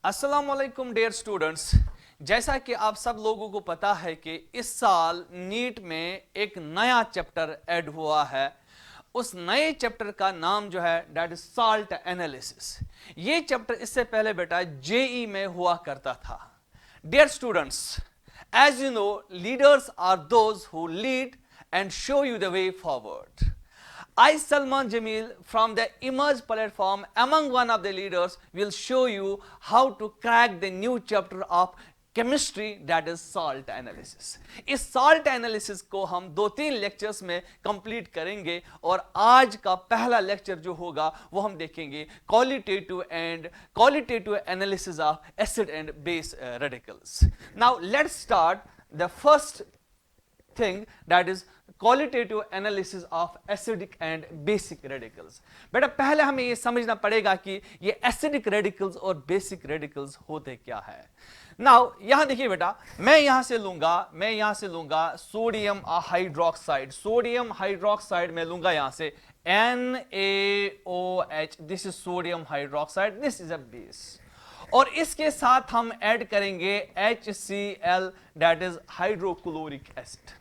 अस्सलाम वालेकुम dear students. जैसा कि आप सब लोगों को पता है कि इस साल नीट में एक नया चैप्टर ऐड हुआ है। उस नए चैप्टर का नाम जो है दैट इज सॉल्ट एनालिसिस। ये चैप्टर इससे पहले बेटा जेई में हुआ करता था। Dear students, as you know, leaders are those who lead and show you the way forward. I, Salman Jamil, from the Emerge platform, among one of the leaders, will show you how to crack the new chapter of chemistry, that is salt analysis. इस salt analysis को हम 2-3 lectures में complete करेंगे और आज का पहला lecture जो होगा वो हम देखेंगे qualitative analysis of acid and base radicals. Now let's start the first thing, that is qualitative analysis of acidic and basic radicals. बेटा पहले हमें ये समझना पड़ेगा कि ये acidic radicals और basic radicals होते क्या है. नाउ यहां देखिए बेटा, मैं यहां से लूंगा सोडियम हाइड्रोक्साइड में लूंगा यहां से NaOH. This is sodium hydroxide, this is a base. और इसके साथ हम ऐड करेंगे HCl, that is hydrochloric acid.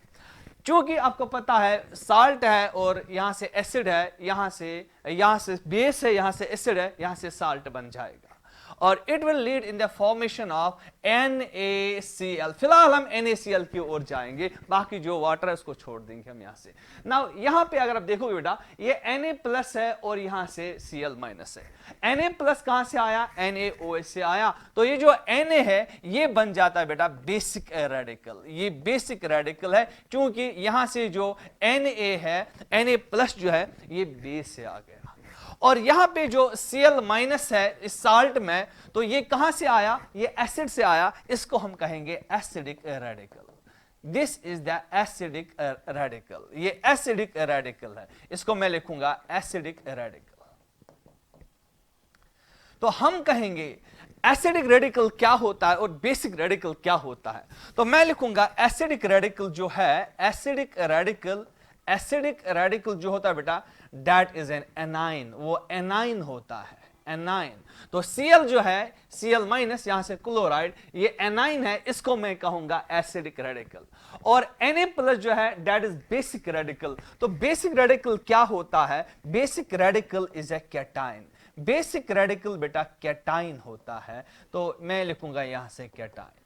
चूंकि आपको पता है साल्ट है और यहां से एसिड है, यहां से बेस है, यहां से एसिड है, यहां से साल्ट बन जाएगा और it will lead in the formation of NaCl. फिलहाल हम NaCl की ओर जाएंगे, बाकी जो वाटर है उसको छोड़ देंगे हम यहां से. नाउ यहां पे अगर आप देखोगे बेटा, ये Na प्लस है और यहां से Cl माइनस है. Na प्लस कहां से आया? NaOH से आया. तो ये जो Na है ये बन जाता है बेटा बेसिक रेडिकल. ये बेसिक रेडिकल है क्योंकि यहां से जो Na है, Na प्लस जो है ये बेस से आ गया और यहां पे जो Cl माइनस है इस साल्ट में, तो ये कहां से आया? ये एसिड से आया. इसको हम कहेंगे acidic radical. This is the acidic radical. ये एसिडिक रेडिकल है, इसको मैं लिखूंगा एसिडिक रेडिकल. तो हम कहेंगे एसिडिक रेडिकल क्या होता है और बेसिक रेडिकल क्या होता है. तो मैं लिखूंगा एसिडिक रेडिकल जो है, एसिडिक रेडिकल जो होता है बेटा, दैट इज एन एनाइन. वो एनाइन होता है, एनाइन. तो Cl जो है, Cl माइनस, यहां से क्लोराइड, ये एनाइन है, इसको मैं कहूंगा एसिडिक रेडिकल. और Na प्लस जो है दैट इज बेसिक रेडिकल. तो बेसिक रेडिकल क्या होता है? Basic radical is a cation. Basic radical बेटा कैटाइन होता है, तो मैं लिखूंगा यहां से कैटाइन.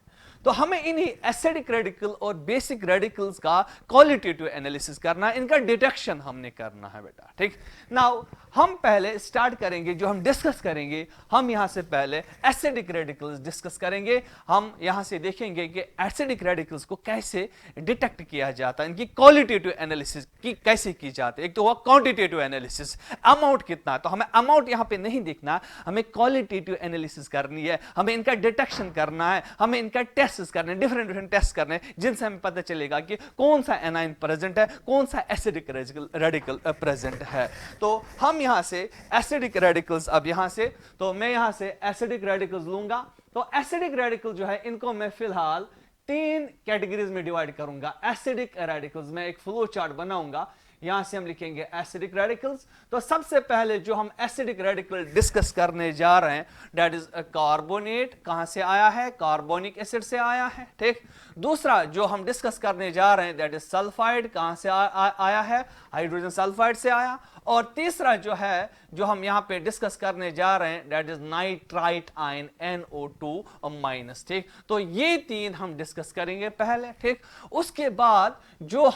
तो हमें इन्हीं एसिडिक रेडिकल और बेसिक रेडिकल्स का क्वालिटेटिव एनालिसिस करना है, इनका डिटेक्शन हमने करना है बेटा. ठीक. नाउ हम पहले स्टार्ट करेंगे, जो हम डिस्कस करेंगे, हम यहां से पहले एसिडिक रेडिकल्स डिस्कस करेंगे. हम यहां से देखेंगे कि एसिडिक रेडिकल्स को कैसे डिटेक्ट किया जाता है, इनकी क्वालिटेटिव एनालिसिस की कैसे की जाती है. एक तो हुआ क्वांटिटेटिव एनालिसिस, अमाउंट कितना, तो हमें अमाउंट यहां पे नहीं देखना, हमें क्वालिटेटिव एनालिसिस करनी है, हमें इनका डिटेक्शन करना है, हमें इनका टेस्ट करने, डिफरेंट टेस्ट करने, जिनसे हमें पता चलेगा कि कौन सा एनाइन प्रेजेंट है, कौन सा एसिडिक रेडिकल प्रेजेंट है. तो हम यहां से एसिडिक रेडिकल्स, अब यहां से, तो मैं यहां से एसिडिक रेडिकल्स लूंगा. तो एसिडिक रेडिकल जो है इनको मैं फिलहाल 3 कैटेगरीज में डिवाइड करूंगा. एसिडिक रेडिकल्स, मैं एक फ्लो चार्ट बनाऊंगा, यहां से हम लिखेंगे एसिडिक रेडिकल्स. तो सबसे पहले जो हम एसिडिक रेडिकल डिस्कस करने जा रहे हैं दैट इज कार्बोनेट. कहां से आया है? कार्बोनिक एसिड से आया है. ठीक. दूसरा जो हम डिस्कस करने जा रहे हैं दैट इज सल्फाइड. कहां से आया है? हाइड्रोजन सल्फाइड से आया. और तीसरा जो है, जो हम यहां पे डिस्कस करने जा रहे हैं that is nitrite ion NO2 minus. ठीक. तो ये 3 हम डिस्कस करेंगे पहले. ठीक. उसके बाद जो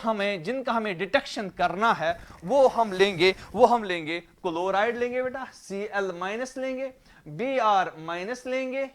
जिनका हमें डिटेक्शन करना है वो हम लेंगे क्लोराइड लेंगे बेटा, Cl माइनस लेंगे, Br माइनस लेंगे,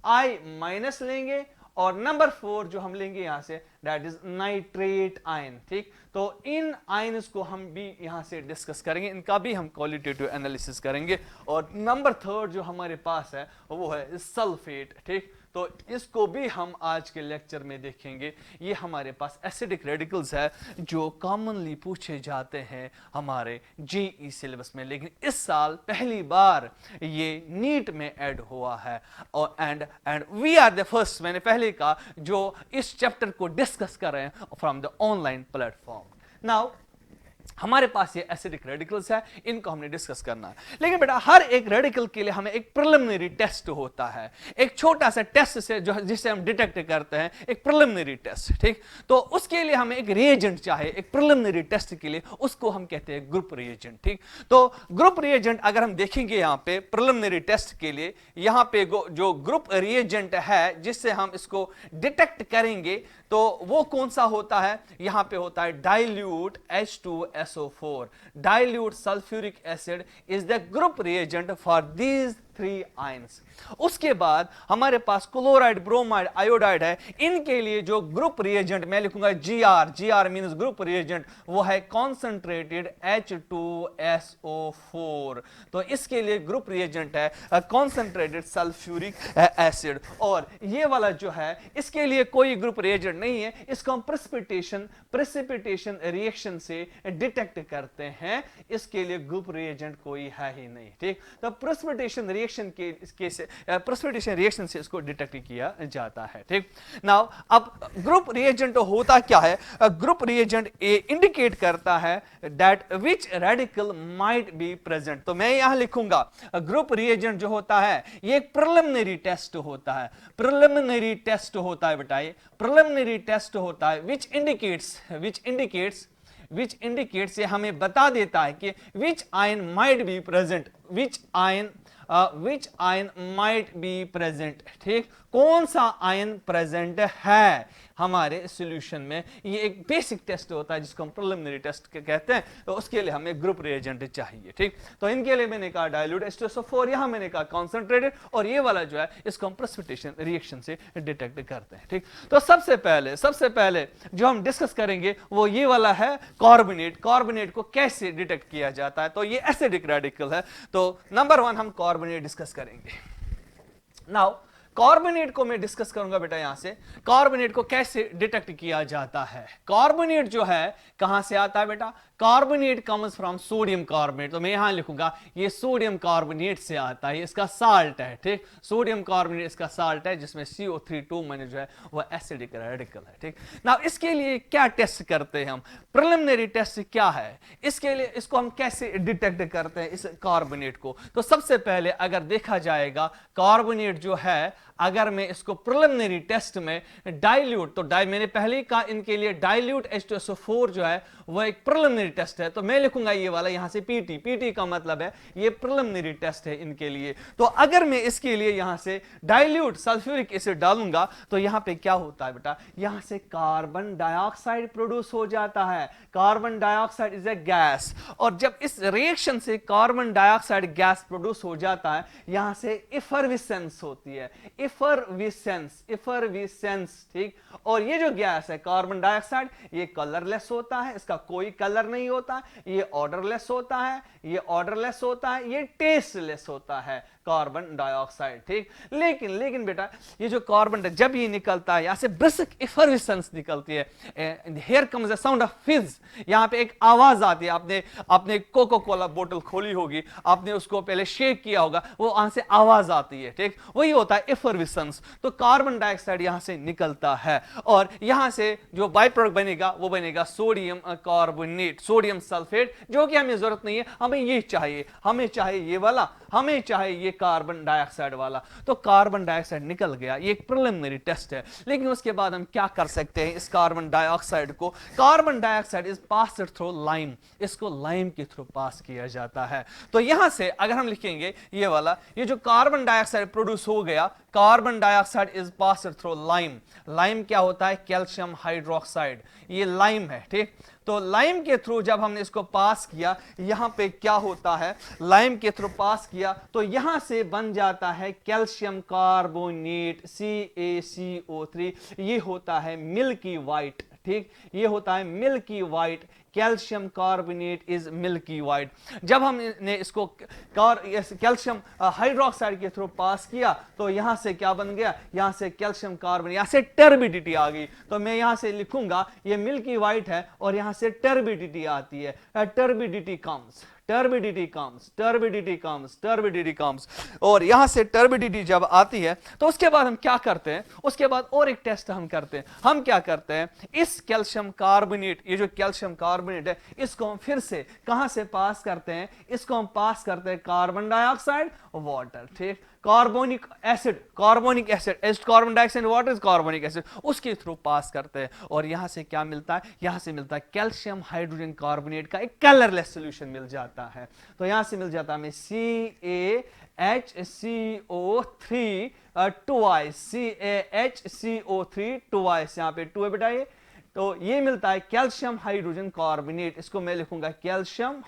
I माइनस लेंगे, और नंबर 4 जो हम लेंगे यहां say that is nitrate ion. ठीक. तो इन आयन्स को हम भी यहां से डिस्कस करेंगे, इनका भी हम क्वालिटेटिव एनालिसिस करेंगे. और नंबर 3 जो हमारे पास है वो है सल्फेट. ठीक. तो इसको भी हम आज के लेक्चर में देखेंगे. ये हमारे पास एसिडिक रेडिकल्स है जो कॉमनली पूछे जाते हैं हमारे जेई सिलेबस में, लेकिन इस साल पहली बार ये नीट में ऐड हुआ है. और and we are the first, मैंने पहले कहा, जो इस चैप्टर को डिस्कस कर रहे हैं from the online platform. Now हमारे पास ये एसिडिक रेडिकल्स है, इनको हमने डिस्कस करना है। लेकिन बेटा हर एक रेडिकल के लिए हमें एक प्रिलिमिनरी टेस्ट होता है, एक छोटा सा टेस्ट से जो जिससे हम डिटेक्ट करते हैं, एक प्रिलिमिनरी टेस्ट, ठीक। तो उसके लिए हमें एक रिएजेंट चाहिए, एक प्रिलिमिनरी टेस्ट के लिए, उसको हम कहते हैं ग्रुप रिएजेंट, ठीक। तो ग्रुप रिएजेंट अगर हम देखेंगे यहाँ पे प्रिलिमिनरी टेस्ट के लिए, यहाँ पे जो ग्रुप रिएजेंट है जिससे हम इसको डिटेक्ट करेंगे, तो वो कौन सा होता है, यहां पे होता है dilute H2SO4। Dilute sulphuric acid is the group reagent for these 3 ions. उसके बाद हमारे पास क्लोराइड, ब्रोमाइड, आयोडाइड है, इनके लिए जो ग्रुप रिएजेंट मैं लिखूंगा GR मींस ग्रुप रिएजेंट, वो है कॉन्सेंट्रेटेड H2SO4। तो इसके लिए ग्रुप रिएजेंट है कॉन्सेंट्रेटेड सल्फ्यूरिक एसिड। और ये वाला जो है इसके लिए कोई ग्रुप रिएजेंट नहीं है, इसको हम प्रेसिपिटेशन रिएक्शन से डिटेक्ट करते हैं, इसके लिए ग्रुप रिएजेंट कोई है ही नहीं, ठीक। तो प्रेसिपिटेशन रिएक्शन से इसको डिटेक्ट किया जाता है, ठीक। नाउ अब ग्रुप रिएजेंट होता क्या है, ग्रुप रिएजेंट इंडिकेट करता है that which radical might be present. तो मैं यहां लिखूंगा ग्रुप रिएजेंट जो होता है ये एक प्रिलिमिनरी टेस्ट होता है, प्रिलिमिनरी टेस्ट होता है बेटा, ये प्रिलिमिनरी टेस्ट होता है विच इंडिकेट्स ये हमें बता देता है कि विच ion might be present, which ion might be present, ठीक। कौन सा आयन प्रेजेंट है हमारे सॉल्यूशन में, ये एक बेसिक टेस्ट होता है जिसको हम प्रिलिमिनरी टेस्ट कहते हैं। तो उसके लिए हमें ग्रुप रिएजेंट चाहिए, ठीक। तो इनके लिए मैंने कहा डाइल्यूट H2SO4, यहां मैंने कहा कॉन्सेंट्रेटेड, और ये वाला जो है इसको हम प्रेसिपिटेशन रिएक्शन से डिटेक्ट करते हैं, ठीक। तो सबसे पहले जो हम डिस्कस करेंगे वो ये वाला है कार्बोनेट। कार्बोनेट को कैसे डिटेक्ट किया जाता है, तो ये एसिडिक रेडिकल है, तो नंबर 1 हम कार्बोनेट डिस्कस करेंगे। नाउ कार्बोनेट को मैं डिस्कस करूंगा बेटा, यहां से कार्बोनेट को कैसे डिटेक्ट किया जाता है। कार्बोनेट जो है कहां से आता है बेटा, carbonate comes from sodium carbonate. तो मैं यहां लिखूंगा ये सोडियम कार्बोनेट से आता है, इसका साल्ट है, ठीक। सोडियम कार्बोनेट इसका साल्ट है जिसमें CO3 मैंने जो है वो एसिडिक रेडिकल है, ठीक। नाउ इसके लिए क्या टेस्ट करते हैं हम, प्रिलिमिनरी टेस्ट क्या है, इसके लिए इसको हम कैसे डिटेक्ट करते हैं इस कार्बोनेट को। तो सबसे पहले अगर देखा जाएगा कार्बोनेट जो है, अगर मैं इसको प्रिलिमिनरी टेस्ट में डाइल्यूट, तो मैंने पहले ही कहा इनके लिए डाइल्यूट H2SO4 जो है वो एक प्रिलिमिनरी टेस्ट है, तो मैं लिखूंगा ये वाला यहां से पीटी का मतलब है ये प्रिलिमिनरी टेस्ट है इनके लिए। तो अगर मैं इसके लिए यहां से डाइल्यूट सल्फ्यूरिक एसिड डालूंगा तो यहां पे क्या होता है बेटा, यहां से कार्बन डाइऑक्साइड प्रोड्यूस हो जाता है। Carbon dioxide is a gas, और जब इस रिएक्शन से कार्बन डाइऑक्साइड गैस प्रोड्यूस हो जाता है, यहां से इफरविसेंस होती है, इफरविसेंस, ठीक। और ये जो गैस है कार्बन डाइऑक्साइड, ये कलरलेस होता है, इसका कोई कलर नहीं होता, ये ऑर्डरलेस होता है, ये टेस्टलेस होता है कार्बन डाइऑक्साइड, ठीक। लेकिन बेटा ये जो कार्बन जब ये निकलता है यहां से ब्रिस्क इफरविसेंस निकलती है, here comes the sound of फिज, यहां पे एक आवाज आती है। आपने कोका कोला बोतल खोली होगी, आपने उसको पहले शेक किया होगा, वो वहां से आवाज आती है, ठीक। वही होता है इफरविसेंस। तो कार्बन डाइऑक्साइड यहां से निकलता है, और यहां से जो बाय प्रोडक्ट बनेगा वो बनेगा सोडियम कार्बोनेट, सोडियम सल्फेट, जो कि हमें जरूरत नहीं है, हमें ये चाहिए, हमें चाहिए ये वाला, हमें चाहिए ये कार्बन डाइऑक्साइड वाला। तो कार्बन डाइऑक्साइड निकल गया, ये एक प्रिलिमिनरी टेस्ट है। लेकिन उसके बाद हम क्या कर सकते हैं इस कार्बन डाइऑक्साइड को, carbon dioxide is passed through lime, इसको लाइम के थ्रू पास किया जाता है। तो यहां से अगर हम लिखेंगे ये वाला, ये जो कार्बन डाइऑक्साइड प्रोड्यूस हो गया, carbon dioxide is passed through lime. Lime क्या होता है, कैल्शियम हाइड्रोक्साइड, ये लाइम है, ठीक। तो लाइम के थ्रू जब हमने इसको पास किया, यहां पे क्या होता है, लाइम के थ्रू पास किया तो यहां से बन जाता है कैल्शियम कार्बोनेट CaCO3, ये होता है मिल्की वाइट, ठीक। ये होता है milky white, calcium carbonate is milky white. जब हमने इसको कैल्शियम हाइड्रोक्साइड के थ्रू पास किया तो यहां से क्या बन गया, यहां से कैल्शियम कार्बोनेट, यहां से टर्बिडिटी आ गई। तो मैं यहां से लिखूंगा ये मिल्की वाइट है और यहां से टर्बिडिटी आती है, टर्बिडिटी कम्स, टर्बिडिटी कम्स, और यहां से टर्बिडिटी जब आती है तो उसके बाद हम क्या करते हैं, उसके बाद और एक टेस्ट हम करते हैं। हम क्या करते हैं, इस कैल्शियम कार्बोनेट, ये जो कैल्शियम कार्बोनेट है, इसको हम फिर से कहां से पास करते हैं, इसको हम पास करते हैं कार्बन डाइऑक्साइड, वाटर, ठीक, carbonic acid, carbon dioxide water is carbonic acid, उसके थ्रू पास करते हैं, और यहां से क्या मिलता है, यहां से मिलता है कैल्शियम हाइड्रोजन कार्बोनेट का एक कलरलेस सॉल्यूशन मिल जाता है। तो यहां से मिल जाता है हमें CaHCO3 twice, CaHCO3 twice, यहां पे 2 है बेटा ये, तो ये मिलता है कैल्शियम हाइड्रोजन कार्बोनेट, इसको मैं लिखूंगा कैल्शियम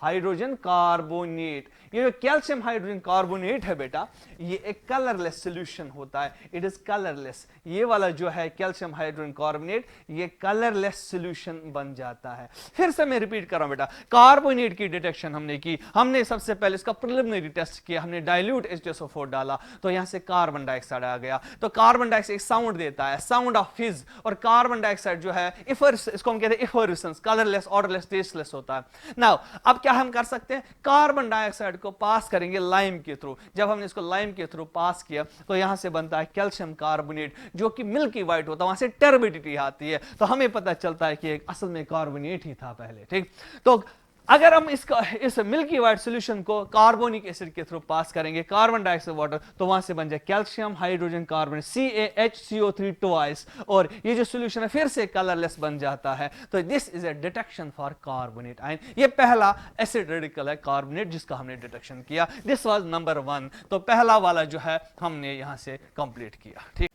हाइड्रोजन कार्बोनेट। ये जो कैल्शियम हाइड्रोजन कार्बोनेट है बेटा, ये एक कलरलेस सॉल्यूशन होता है, इट इज कलरलेस। ये वाला जो है कैल्शियम हाइड्रोजन कार्बोनेट, ये कलरलेस सॉल्यूशन बन जाता है। फिर से मैं रिपीट कर रहा हूं बेटा, कार्बोनेट की डिटेक्शन हमने की, हमने सबसे पहले इसका प्रिलिमिनरी टेस्ट किया, हमने डाइल्यूट H2SO4 डाला, तो यहां से कार्बन डाइऑक्साइड आ गया, तो कार्बन डाइऑक्साइड एक साउंड देता है, साउंड ऑफ फिज, और कार्बन डाइऑक्साइड जो है इसको हम कहते हैं इफोरेसेंस, कलरलेस, ऑडरलेस, टेस्टलेस होता है। नाउ अब क्या हम कर सकते हैं, कार्बन डाइऑक्साइड को पास करेंगे लाइम के थ्रू, जब हमने इसको लाइम के थ्रू पास किया तो यहां से बनता है कैल्शियम कार्बोनेट, जो कि मिल्की व्हाइट होता है, वहां से टर्बिडिटी आती है, तो हमें पता चलता है कि असल में कार्बोनेट ही था पहले, ठीक। तो अगर हम इस मिल्की व्हाइट सॉल्यूशन को कार्बोनिक एसिड के थ्रू पास करेंगे, कार्बन डाइऑक्साइड वाटर, तो वहां से बन जाए calcium hydrogen carbonate, CaHCO3 twice, और ये जो सॉल्यूशन है फिर से कलरलेस बन जाता है। तो this is a detection for carbonate ion, ये पहला एसिड रेडिकल है कार्बोनेट जिसका हमने डिटेक्शन किया। दिस वाज नंबर 1, तो पहला वाला जो है हमने यहां से कंप्लीट किया, ठीक।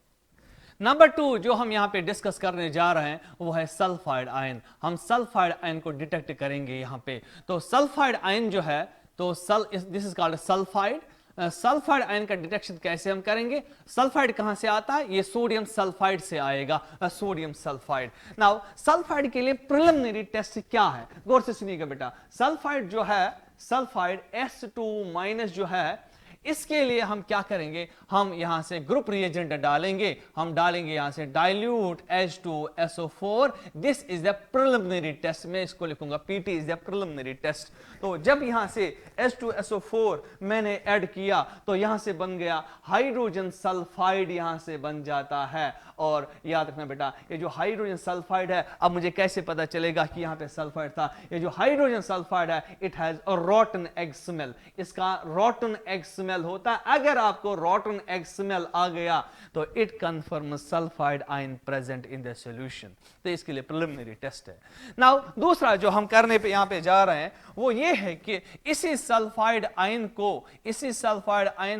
नंबर 2 जो हम यहां पे डिस्कस करने जा रहे हैं वो है सल्फाइड आयन। हम सल्फाइड आयन को डिटेक्ट करेंगे यहां पे। तो सल्फाइड आयन जो है, तो this is called sulphide. Sulphide ion का डिटेक्शन कैसे हम करेंगे, सल्फाइड कहां से आता है, ये सोडियम सल्फाइड से आएगा, सोडियम सल्फाइड। नाउ सल्फाइड के लिए प्रिलिमिनरी टेस्ट क्या है, गौर से सुनिएगा बेटा। सल्फाइड जो है, सल्फाइड S2- जो है, इसके लिए हम क्या करेंगे, हम यहां से ग्रुप रिएजेंट डालेंगे, हम डालेंगे यहां से dilute H2SO4, this is the preliminary test, मैं इसको लिखूंगा PT is the preliminary test. तो जब यहां से H2SO4 मैंने ऐड किया तो यहां से बन गया हाइड्रोजन सल्फाइड, यहां से बन जाता है। और याद रखना बेटा, ये जो हाइड्रोजन सल्फाइड है, अब मुझे कैसे पता चलेगा कि यहां पे सल्फाइड था, ये जो हाइड्रोजन सल्फाइड है, it has a रॉटन egg smell, इसका रॉटन एग स्मेल होता है। अगर आपको रॉटन एग स्मेल आ गया तो it confirm sulphide ion present in the solution. तो इसके लिए प्रिलिमिनरी टेस्ट है। नाउ दूसरा जो हम करने पे यहां पे जा रहे हैं वो ये है कि इसी सल्फाइड आयन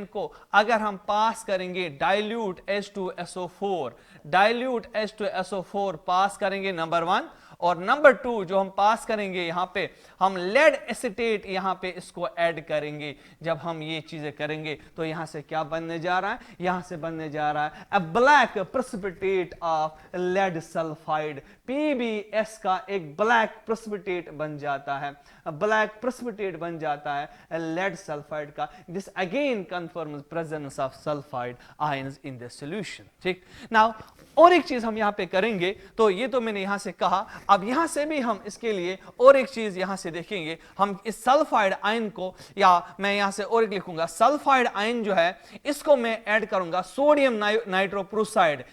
को अगर हम पास करेंगे डाइल्यूट H2SO4 पास करेंगे, नंबर 1, और नंबर 2 जो हम पास करेंगे यहां पे, हम लेड एसीटेट यहां पे इसको ऐड करेंगे। जब हम ये चीजें करेंगे तो यहां से क्या बनने जा रहा है, यहां से बनने जा रहा है a black precipitate of lead sulphide, PbS का एक ब्लैक प्रेसिपिटेट बन जाता है, ब्लैक प्रेसिपिटेट बन जाता है लेड सल्फाइड का। This again confirms presence of sulphide ions in the solution, ठीक। नाउ और एक चीज हम यहां पे करेंगे, तो ये तो मैंने यहां से कहा, अब यहां से भी हम इसके लिए और एक चीज यहां से देखेंगे। हम इस सल्फाइड आयन को, या मैं यहां से और एक लिखूंगा, सल्फाइड आयन जो है इसको मैं ऐड करूंगा sodium nitroprusside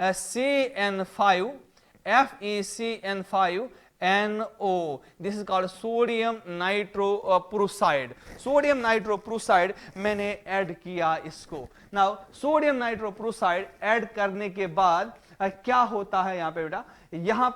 FeCN5 NO, this is called sodium nitroprusside। Sodium nitroprusside मैंने ऐड किया इसको। नाउ सोडियम नाइट्रोप्रोसाइड ऐड करने के बाद क्या होता है यहाँ पे बेटा, यहाँ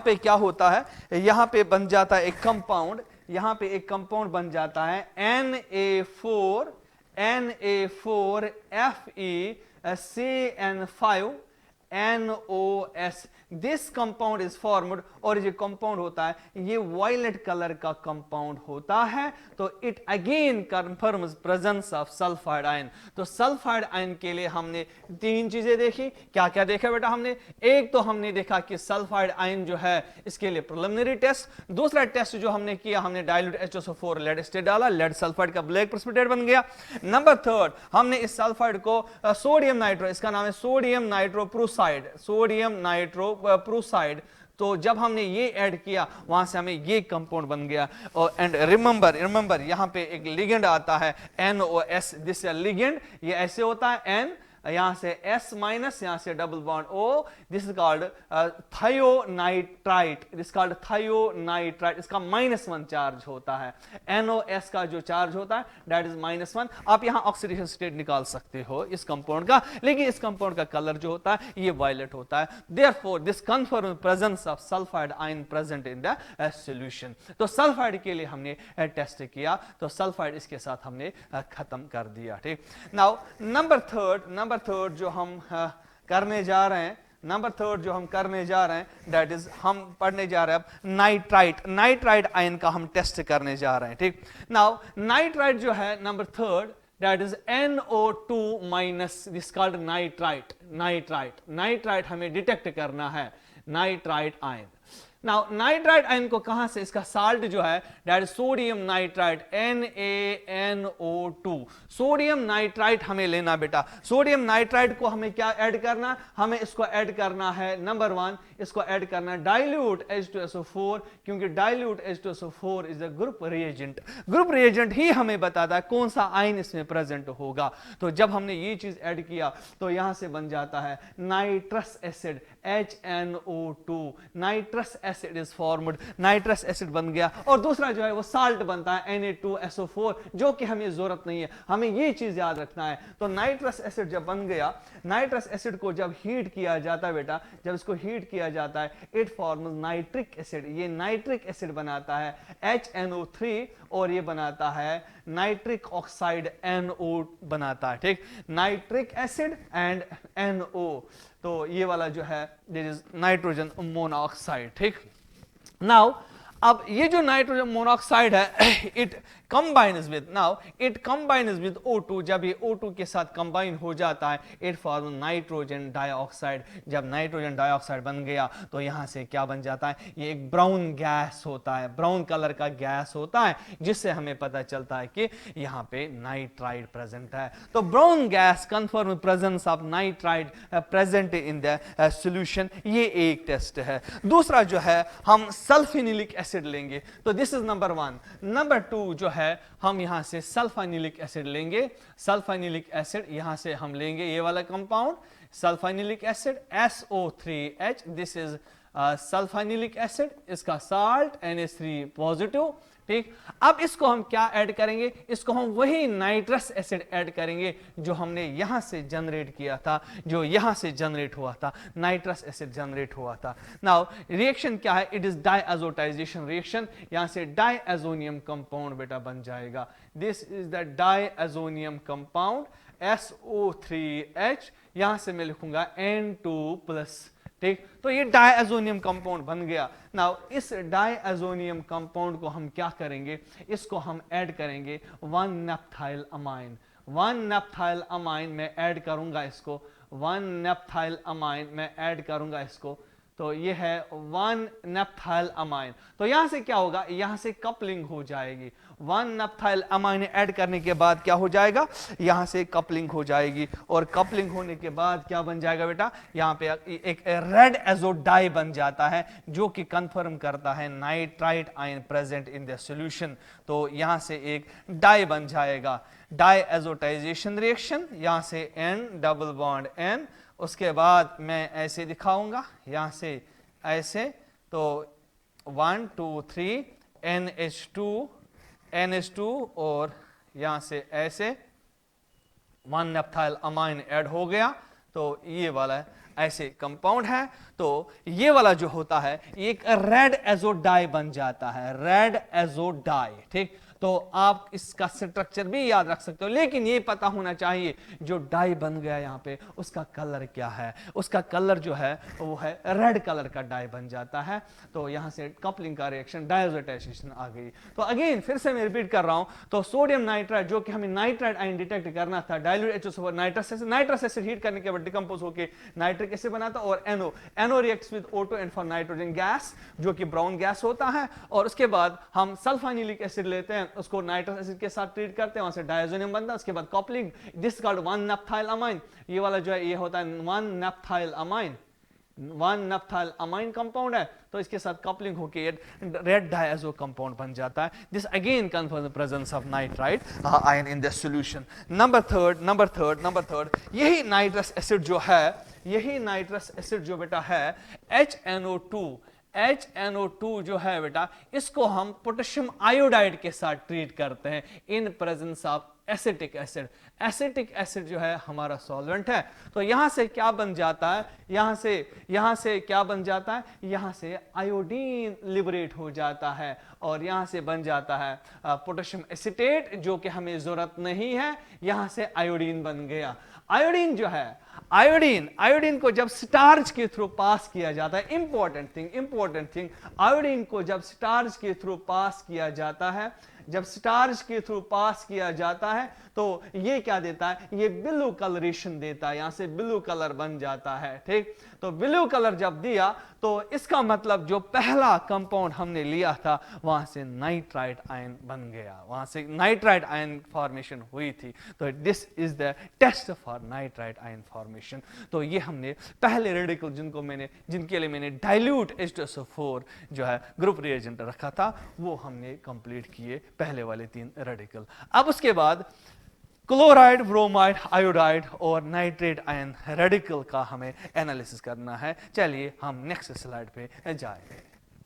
पे क्या होता है, यहाँ पे बन जाता है एक कंपाउंड, यहाँ पे एक कंपाउंड बन जाता है Na4FeCN5NOS। This compound is formed, और ये कंपाउंड होता है, ये वायलेट कलर का कंपाउंड होता है। तो it again confirms presence of sulphide ion. तो सल्फाइड आयन के लिए हमने 3 चीजें देखी। क्या क्या देखा बेटा हमने, एक तो हमने देखा कि सल्फाइड आयन जो है इसके लिए प्रिलिमिनरी टेस्ट। दूसरा टेस्ट जो हमने किया, हमने डाइल्यूट H2SO4 लेड एस्टेट डाला, लेड सल्फाइड का ब्लैक प्रेसिपिटेट बन गया। नंबर 3 हमने इस सल्फाइड को सोडियम नाइट्रो, इसका नाम है सोडियम नाइट्रोप्रोसाइड तो जब हमने ये ऐड किया वहां से हमें ये कंपाउंड बन गया। और एंड रिमेंबर यहाँ पे एक लिगेंड आता है NOS, दिस लिगेंड, ये ऐसे होता है N, यहां से S माइनस, यहां से double bond O, this is called thionitrite, this called thionitrite, इसका -1 चार्ज होता है। NOS का जो चार्ज होता है दैट इज -1। आप यहां ऑक्सीडेशन स्टेट निकाल सकते हो इस कंपाउंड का, लेकिन इस कंपाउंड का कलर जो होता है ये वायलेट होता है। Therefore this confirm presence of sulphide ion present in the solution. तो सल्फाइड के लिए हमने टेस्ट किया, तो सल्फाइड इसके साथ हमने खत्म कर दिया। ठीक, नाउ नंबर थर्ड जो हम करने जा रहे हैं, दैट इज हम पढ़ने जा रहे हैं अब नाइट्राइट आयन का हम टेस्ट करने जा रहे हैं। ठीक, नाउ नाइट्राइट जो है number third, that is NO2 minus, this called nitrite हमें डिटेक्ट करना है, nitrite ion. Now nitrite ion को कहां से, इसका साल्ट जो है that is sodium nitrite, NaNO2, sodium nitrite हमें लेना बेटा। सोडियम नाइट्राइट को हमें क्या ऐड करना, हमें इसको ऐड करना है नंबर 1, इसको ऐड करना है डाइल्यूट H2SO4, क्योंकि dilute H2SO4 is a group reagent ही हमें बताता है कौन सा आयन इसमें प्रेजेंट होगा। तो जब हमने ये चीज ऐड किया तो यहां से बन जाता है nitrous acid HNO2, nitrous acid is formed, nitrous acid बन गया। और दूसरा जो है वो साल्ट बनता है Na2SO4, जो कि हमें जरूरत नहीं है, हमें ये चीज याद रखना है। तो नाइट्रस एसिड जब बन गया, नाइट्रस एसिड को जब हीट किया जाता है बेटा, जब इसको हीट किया जाता है इट फॉर्म्स नाइट्रिक एसिड, ये नाइट्रिक एसिड बनाता है HNO3, और ये बनाता है नाइट्रिक ऑक्साइड NO बनाता है। ठीक, नाइट्रिक एसिड एंड NO, तो ये वाला जो है दिस इज नाइट्रोजन मोनोऑक्साइड। ठीक, नाउ अब ये जो नाइट्रोजन मोनोऑक्साइड है इट कंबाइन्स विद O2, जब ये O2 के साथ कंबाइन हो जाता है इट फॉर्म नाइट्रोजन डाइऑक्साइड। जब नाइट्रोजन डाइऑक्साइड बन गया तो यहां से क्या बन जाता है, ये एक ब्राउन गैस होता है, ब्राउन कलर का गैस होता है, जिससे हमें पता चलता है कि यहां पे नाइट्राइट प्रेजेंट है। तो brown gas confirm presence of nitrite present in the solution, ये एक टेस्ट है। दूसरा जो है हम सल्फिनिलिक एसिड लेंगे, तो दिस इज नंबर 1। नंबर 2 जो है हम यहां से सल्फाइनिलिक एसिड लेंगे। सल्फाइनिलिक एसिड यहां से हम लेंगे ये वाला compound, sulphanilic acid SO3H, this is sulphanilic acid, इसका साल्ट NH3 पॉजिटिव। ठीक, अब इसको हम क्या ऐड करेंगे, इसको हम वही नाइट्रस एसिड ऐड करेंगे जो हमने यहां से जनरेट किया था, जो यहां से जनरेट हुआ था, नाइट्रस एसिड जनरेट हुआ था। नाउ रिएक्शन क्या है, इट इज डाइएजोटाइजेशन रिएक्शन, यहां से डाइएजोनियम कंपाउंड बेटा बन जाएगा। This is the diazonium compound SO3H, यहां से मैं लिखूंगा N2+। ठीक, तो ये डाइएजोनियम कंपाउंड बन गया। नाउ इस डाइएजोनियम कंपाउंड को हम क्या करेंगे, इसको हम ऐड करेंगे 1 नेप्थाइल अमाइन। 1 नेप्थाइल अमाइन में ऐड करूंगा इसको, 1 नेप्थाइल अमाइन में ऐड करूंगा इसको, तो ये है 1 नेप्थाइल अमाइन। तो यहां से क्या होगा, यहां से कपलिंग हो जाएगी। 1 नेप्थाइल अमाइन ऐड करने के बाद क्या हो जाएगा, यहां से कपलिंग हो जाएगी, और कपलिंग होने के बाद क्या बन जाएगा बेटा, यहां पे एक रेड एजोड डाई बन जाता है, जो कि कंफर्म करता है nitrite ion present in the solution. तो यहां से एक डाई बन जाएगा, डाइएजोटाइजेशन रिएक्शन, यहां से N डबल बॉन्ड N, उसके बाद मैं ऐसे दिखाऊंगा, यहां से ऐसे, तो 1 2 3 NH2 और यहां से ऐसे 1 नेप्थाइल अमाइन ऐड हो गया। तो ये वाला ऐसे कंपाउंड है, तो ये वाला जो होता है एक रेड एजोड डाई बन जाता है, रेड एजोड डाई। ठीक, तो आप इसका स्ट्रक्चर भी याद रख सकते हो, लेकिन ये पता होना चाहिए जो डाई बन गया यहाँ पे उसका कलर क्या है। उसका कलर जो है वो है रेड कलर का डाई बन जाता है। तो यहाँ से कपलिंग का रिएक्शन, डाइएजोटाइजेशन आ गई। तो अगेन फिर से मैं रिपीट कर रहा हूं, तो सोडियम नाइट्राइट जो कि हमें नाइट्राइट आयन डिटेक्ट करना था, dilute H2SO4 nitrous acid heat करने के बाद डिकम्पोज होकर नाइट्रिक एसिड बनाता, और NO reacts with O2 and for nitrogen gas, जो कि ब्राउन गैस होता है। और उसके बाद हम सल्फाइनिलिक एसिड लेते हैं, उसको नाइट्रस एसिड के साथ ट्रीट करते हैं, वहां से डाइएजोनियम बनता है। उसके बाद कपलिंग, दिस कॉल्ड 1 नेप्थाइल अमाइन, ये वाला जो है ये होता है 1 नेप्थाइल अमाइन, वन नफ्थाइल अमाइन कंपाउंड है, तो इसके साथ कपलिंग होकर रेड डायजो कंपाउंड बन जाता है. This again confirm the presence of nitrite ion in this solution. Number third, यही नाइट्रस एसिड जो है, यही नाइट्रस एसिड जो बेटा है HNO2 जो है बेटा, इसको हम पोटेशियम आयोडाइड के साथ ट्रीट करते हैं in presence of acetic acid. Acetic acid जो है हमारा सॉल्वेंट है. तो यहां से क्या बन जाता है, यहां से क्या बन जाता है, यहां से आयोडीन लिबरेट हो जाता है और यहां से बन जाता है पोटेशियम एसिटेट, जो कि हमें जरूरत नहीं है. यहां से आयोडीन बन गया. आयोडीन जो है, आयोडीन को जब स्टार्च के थ्रू पास किया जाता है, इंपॉर्टेंट थिंग, आयोडीन को जब स्टार्च के थ्रू पास किया जाता है, जब स्टार्च के थ्रू पास किया जाता है, तो ये क्या देता है, ये ब्लू कलरेशन देता है. यहां से ब्लू कलर बन जाता है. ठीक, तो ब्लू कलर जब दिया तो इसका मतलब जो पहला कंपाउंड हमने लिया था वहां से नाइट्राइट आयन बन गया, वहां से नाइट्राइट आयन फॉर्मेशन हुई थी. तो this is the test for nitrite ion formation. तो ये हमने पहले रेडिकल जिनके लिए मैंने डाइल्यूट H2SO4 जो है ग्रुप रिएजेंट रखा था, वो हमने कंप्लीट किए पहले वाले 3 रेडिकल. अब उसके बाद क्लोराइड, ब्रोमाइड, आयोडाइड और नाइट्रेट आयन रेडिकल का हमें एनालिसिस करना है. चलिए हम नेक्स्ट स्लाइड पे जाएं.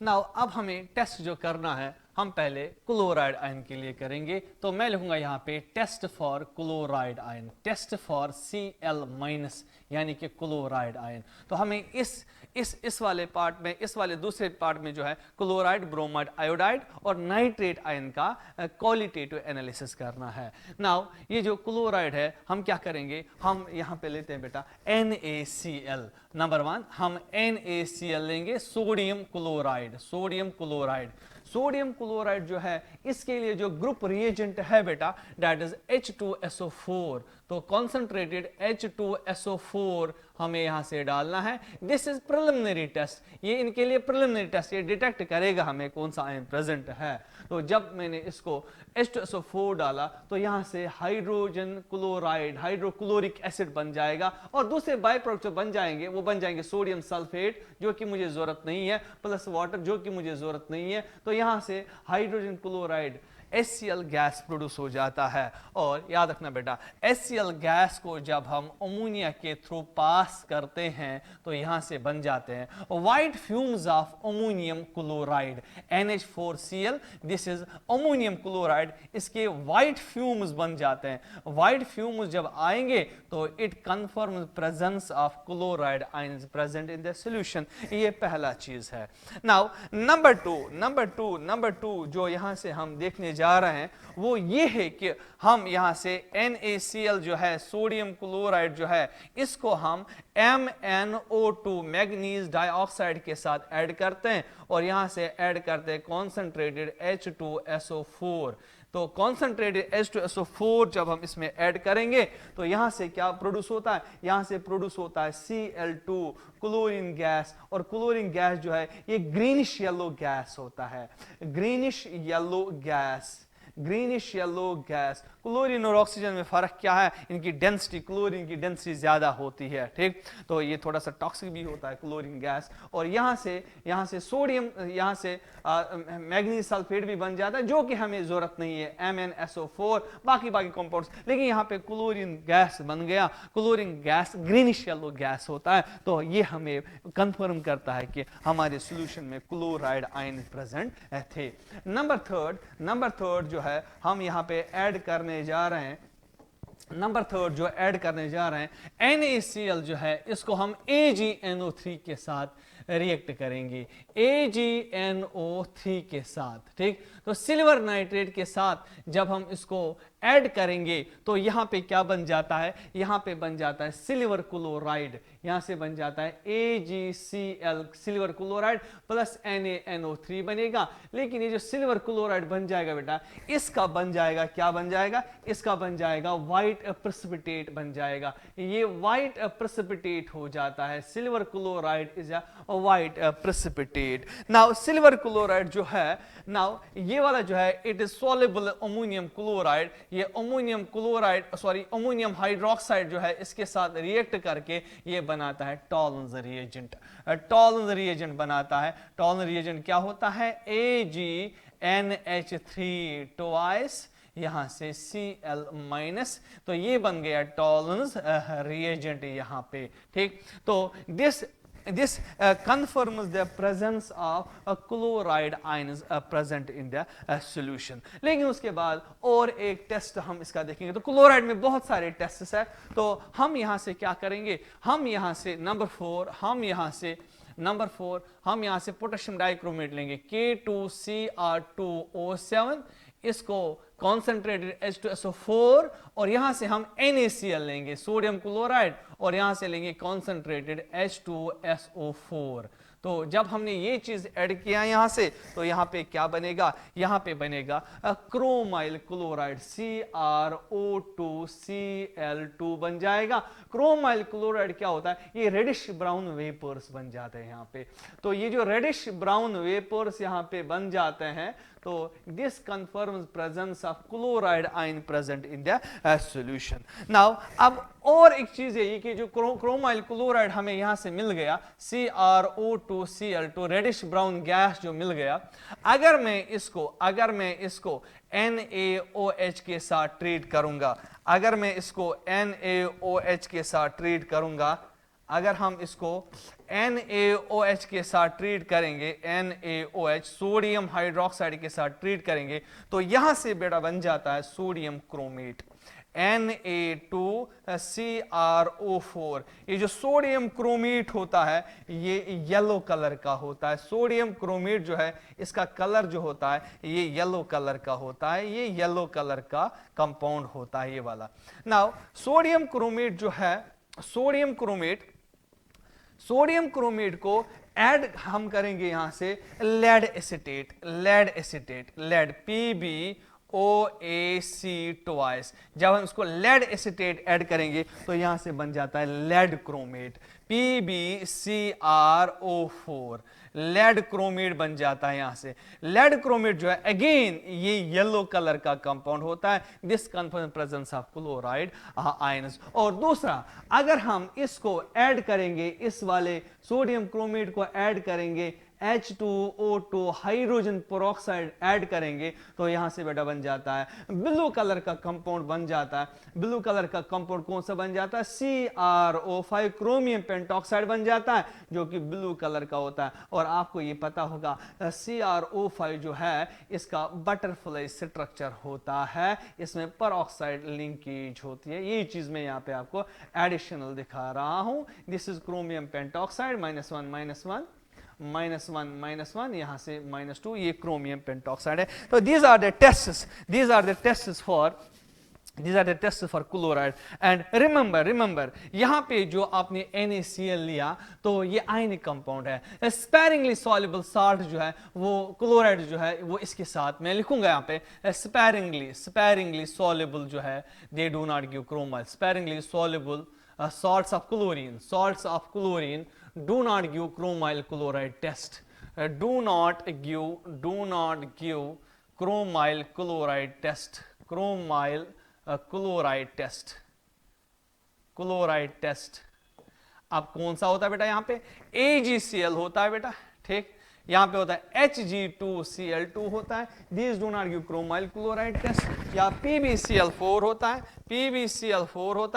नाउ अब हमें टेस्ट जो करना है, हम पहले क्लोराइड आयन के लिए करेंगे. तो मैं लिखूंगा यहाँ पे test for chloride ion, test for Cl- यानी कि क्लोराइड आयन. तो हमें इस वाले पार्ट में, इस वाले दूसरे पार्ट में जो है क्लोराइड, ब्रोमाइड, आयोडाइड और नाइट्रेट आयन का क्वालिटेटिव एनालिसिस करना है. नाउ ये जो क्लोराइड है, हम क्या करेंगे, हम यहाँ पे लेते हैं बेटा NaCl. नंबर 1 हम NaCl लेंगे, सोडियम क्लोराइड. सोडियम क्लोराइड जो है, इसके लिए जो ग्रुप रिएजेंट है बेटा, दैट इज H2SO4. तो कॉन्सेंट्रेटेड H2SO4 हमें यहां से डालना है. This is preliminary test. ये इनके लिए प्रिलिमिनरी टेस्ट, ये डिटेक्ट करेगा हमें कौन सा आयन प्रेजेंट है. तो जब मैंने इसको H2SO4 डाला तो यहां से हाइड्रोजन क्लोराइड, हाइड्रोक्लोरिक एसिड बन जाएगा और दूसरे बाय प्रोडक्ट जो बन जाएंगे वो बन जाएंगे सोडियम सल्फेट, जो कि मुझे जरूरत नहीं है, प्लस वाटर जो कि मुझे जरूरत नहीं है. तो यहां से hydrogen chloride HCl gas produce हो जाता है. और याद रखना बेटा, HCl गैस को जब हम अमोनिया के थ्रू पास करते हैं तो यहां से बन जाते हैं white fumes of ammonium chloride, NH4Cl. This is ammonium chloride. इसके व्हाइट फ्यूम्स बन जाते हैं. व्हाइट फ्यूम्स जब आएंगे तो it confirm presence of chloride ions present in the solution. ये पहला चीज है. नाउ नंबर टू जो यहां से हम देखने जा रहे हैं वो ये है कि हम यहां से NaCl जो है, सोडियम क्लोराइड जो है, इसको हम MnO2 मैग्नीज डाइऑक्साइड के साथ ऐड करते हैं और यहां से ऐड करते हैं कॉन्सेंट्रेटेड H2SO4. तो कॉन्सेंट्रेटेड H2SO4 जब हम इसमें ऐड करेंगे तो यहां से क्या प्रोड्यूस होता है, यहां से प्रोड्यूस होता है Cl2, क्लोरीन गैस. और क्लोरीन गैस जो है ये ग्रीनिश येलो गैस होता है, ग्रीनिश येलो गैस. क्लोरीन और ऑक्सीजन में फर्क क्या है, इनकी डेंसिटी, क्लोरीन की डेंसिटी ज्यादा होती है. ठीक, तो ये थोड़ा सा टॉक्सिक भी होता है क्लोरीन गैस. और यहां से सोडियम, यहां से मैग्नीज सल्फेट भी बन जाता है, जो कि हमें जरूरत नहीं है, MnSO4, बाकी कंपाउंड्स. लेकिन यहां पे क्लोरीन गैस बन गया. Chlorine gas greenish yellow gas होता है. तो ये हमें कंफर्म करता है कि हमारे सॉल्यूशन में क्लोराइड आयन प्रेजेंट थे. नंबर थर्ड जो है हम यहां पे ऐड करने जा रहे हैं, NaCl जो है, इसको हम AgNO3 के साथ रिएक्ट करेंगे, AgNO3 के साथ. ठीक, तो सिल्वर नाइट्रेट के साथ जब हम इसको ऐड करेंगे तो यहां पे क्या बन जाता है, यहां पे बन जाता है सिल्वर क्लोराइड. यहां से बन जाता है AgCl, silver chloride plus NaNO3 बनेगा. लेकिन ये जो सिल्वर क्लोराइड बन जाएगा बेटा, इसका बन जाएगा, क्या बन जाएगा, इसका बन जाएगा व्हाइट प्रेसिपिटेट बन जाएगा. ये व्हाइट प्रेसिपिटेट हो जाता है. Silver chloride is a white precipitate. Now silver chloride जो है, नाउ ये वाला जो है, it is soluble ammonium chloride. ये ammonium chloride sorry ammonium hydroxide जो है इसके साथ रिएक्ट करके ये बनाता है टॉलरेंस रिएजेंट। टॉलरेंस रिएजेंट बनाता है। टॉलरेंस रिएजेंट क्या होता है? AgNH3 ट्वाइस यहां से Cl माइनस, तो ये बन गया टॉलरेंस रिएजेंट यहां पे। ठीक, तो this confirms the presence of chloride ions present in the solution। लेकिन उसके बाद और एक टेस्ट हम इसका देखेंगे। तो क्लोराइड में बहुत सारे टेस्ट है, तो हम यहां से क्या करेंगे? हम यहां से नंबर 4 हम यहां से पोटेशियम डाइक्रोमेट लेंगे K2Cr2O7, इसको कॉन्सेंट्रेटेड H2SO4, और यहां से हम NaCl लेंगे सोडियम क्लोराइड, और यहां से लेंगे कॉन्सेंट्रेटेड H2SO4। तो जब हमने ये चीज ऐड किया यहां से, तो यहां पे क्या बनेगा? यहां पे बनेगा क्रोमाइल क्लोराइड CrO2Cl2 बन जाएगा। क्रोमाइल क्लोराइड क्या होता है? ये रेडिश ब्राउन वेपर्स बन जाते हैं यहां पे। तो ये जो रेडिश ब्राउन वेपर्स यहां पे बन जाते हैं, तो this confirms presence of chloride ion present in the solution। Now अब और एक चीज है ये कि जो क्रोमाइल क्लोराइड हमें यहां से मिल गया CrO2Cl2 रेडिश ब्राउन गैस जो मिल गया, अगर मैं इसको NaOH के साथ ट्रीट करूंगा, अगर हम इसको NaOH के साथ ट्रीट करेंगे, NaOH सोडियम हाइड्रोक्साइड के साथ ट्रीट करेंगे, तो यहां से बेटा बन जाता है सोडियम क्रोमेट Na2CrO4। ये जो सोडियम क्रोमेट होता है ये येलो कलर का होता है। सोडियम क्रोमेट जो है इसका कलर जो होता है ये येलो कलर का होता है, ये येलो कलर का कंपाउंड होता है ये वाला। नाउ सोडियम क्रोमेट जो है, सोडियम क्रोमेट को ऐड हम करेंगे यहां से लेड एसिटेट PbOAc ट्वाइस। जब हम इसको लेड एसिटेट ऐड करेंगे तो यहां से बन जाता है lead chromate PbCrO4, lead chromate बन जाता है यहां से। लेड क्रोमेट जो है अगेन ये येलो कलर का कंपाउंड होता है। This confirm presence of chloride ions. और दूसरा, अगर हम इसको ऐड करेंगे, इस वाले सोडियम क्रोमेट को ऐड करेंगे, H2O2 हाइड्रोजन पेरोक्साइड ऐड करेंगे, तो यहां से बेटा बन जाता है ब्लू कलर का कंपाउंड बन जाता है। ब्लू कलर का कंपाउंड कौन सा बन जाता है? CrO5 क्रोमियम पेंटॉक्साइड बन जाता है, जो कि ब्लू कलर का होता है। और आपको ये पता होगा CrO5 जो है इसका बटरफ्लाई स्ट्रक्चर होता है, इसमें पेरोक्साइड लिंकेज होती है। ये चीज मैं यहाँ पे आपको एडिशनल दिखा रहा हूं। दिस इज क्रोमियम पेंटॉक्साइड -1 यहां से -2, ये क्रोमियम पेंटॉक्साइड है। तो these are the tests for chloride। and remember यहां पे जो आपने NaCl लिया तो ये आयनिक कंपाउंड है। स्पेरिंगली सॉल्युबल साल्ट जो है वो क्लोराइड जो है वो इसके साथ मैं लिखूंगा यहाँ पे स्पेरिंगली सॉल्युबल जो है, they do not give chromite। Sparingly soluble salts of chlorine do not give chromyl chloride test। do not give chromyl chloride test। chloride test अब कौन सा होता है बेटा? यहाँ पे AgCl होता है बेटा। ठीक, यहां पे होता है Hg2Cl2 होता है। These do not give chromyl chloride test। या PbCl4 होता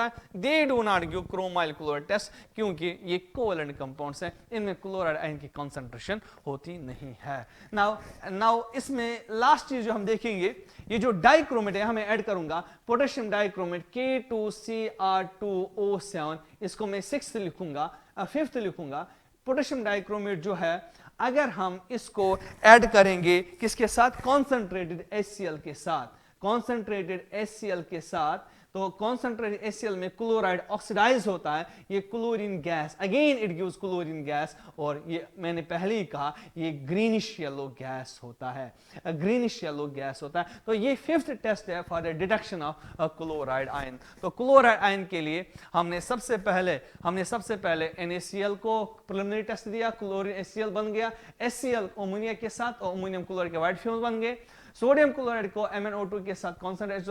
है, They do not give chromyl chloride test, क्योंकि ये कोवेलेंट कंपाउंड्स हैं, इनमें क्लोराइड आयन की कंसंट्रेशन होती नहीं है। नाउ इसमें लास्ट चीज जो हम देखेंगे, ये जो डाइक्रोमेट है हमें ऐड करूंगा पोटेशियम डाइक्रोमेट K2Cr2O7, इसको मैं 5th लिखूंगा। पोटेशियम डाइक्रोमेट जो है अगर हम इसको ऐड करेंगे किसके साथ? कॉन्सेंट्रेटेड HCl के साथ, तो कॉन्सेंट्रेटेड HCl में क्लोराइड ऑक्सीडाइज होता है, ये chlorine gas, again it gives chlorine gas, और ये मैंने पहले ही कहा ये ग्रीनिश येलो गैस होता है। तो ये 5th टेस्ट है for the detection of chloride ion. तो क्लोराइड आयन के लिए हमने सबसे पहले NaCl को प्रिलिमिनरी टेस्ट दिया, क्लोरीन HCl बन गया, HCl अमोनिया के साथ और अमोनियम क्लोराइड के वाइट फ्यूम्स बन गए। सोडियम क्लोराइड को MnO2 के साथ कॉन्सेंट्रेट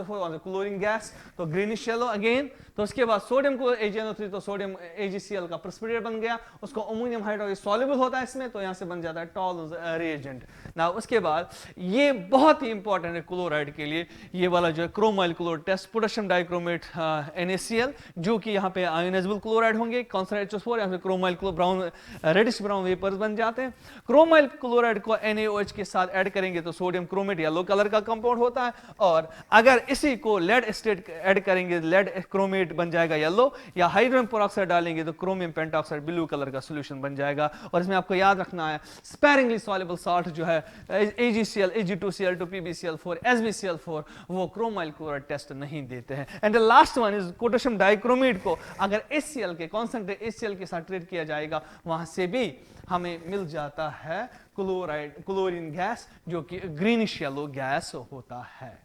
क्लोरीन गैस, तो ग्रीनिश येलो अगेन। तो उसके बाद सोडियम AgNO3, तो सोडियम AgCl का प्रेसिपिटेट बन गया, उसको अमोनियम हाइड्रोक्साइड सॉल्युबल होता है इसमें, तो यहां से बन जाता है टॉलरेंस रिएजेंट ना। उसके बाद ये बहुत ही इंपॉर्टेंट है क्लोराइड के लिए, ये वाला जो है chromyl chloride test, potassium dichromate NaCl, जो कि यहाँ पे आयोनाइजेबल क्लोराइड होंगे, कॉन्सेंट्रेट H4, यहाँ पे chromyl brown reddish brown vapours बन जाते हैं। क्रोमाइल क्लोराइड को NaOH के साथ ऐड करेंगे तो सोडियम क्रोमेट येलो कलर का कंपाउंड होता है, और अगर इसी को लेड एस्टेट ऐड करेंगे, लेड क्रोमेट बन जाएगा येलो, या हाइड्रोजन पेरोक्साइड डालेंगे तो क्रोमियम पेंटॉक्साइड ब्लू कलर का सॉल्यूशन बन जाएगा। और इसमें आपको याद रखना है स्पेरिंगली सॉल्युबल सॉल्ट जो है AgCl, Ag2Cl2, PbCl4, SbCl4, वो क्रोमाइल क्लोराइड टेस्ट नहीं देते हैं। And the last one is potassium dichromate को अगर HCl के कॉन्सेंट्रेट HCl के साथ ट्रीट किया जाएगा, वहां से भी हमें मिल जाता है क्लोरीन गैस, जो कि ग्रीनिश येलो गैस होता है।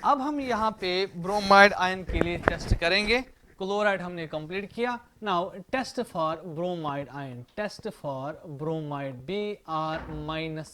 अब हम यहाँ पे ब्रोमाइड आयन के लिए टेस्ट करेंगे। क्लोराइड हमने कंप्लीट किया। Now test for bromide ion, test for bromide Br- ion,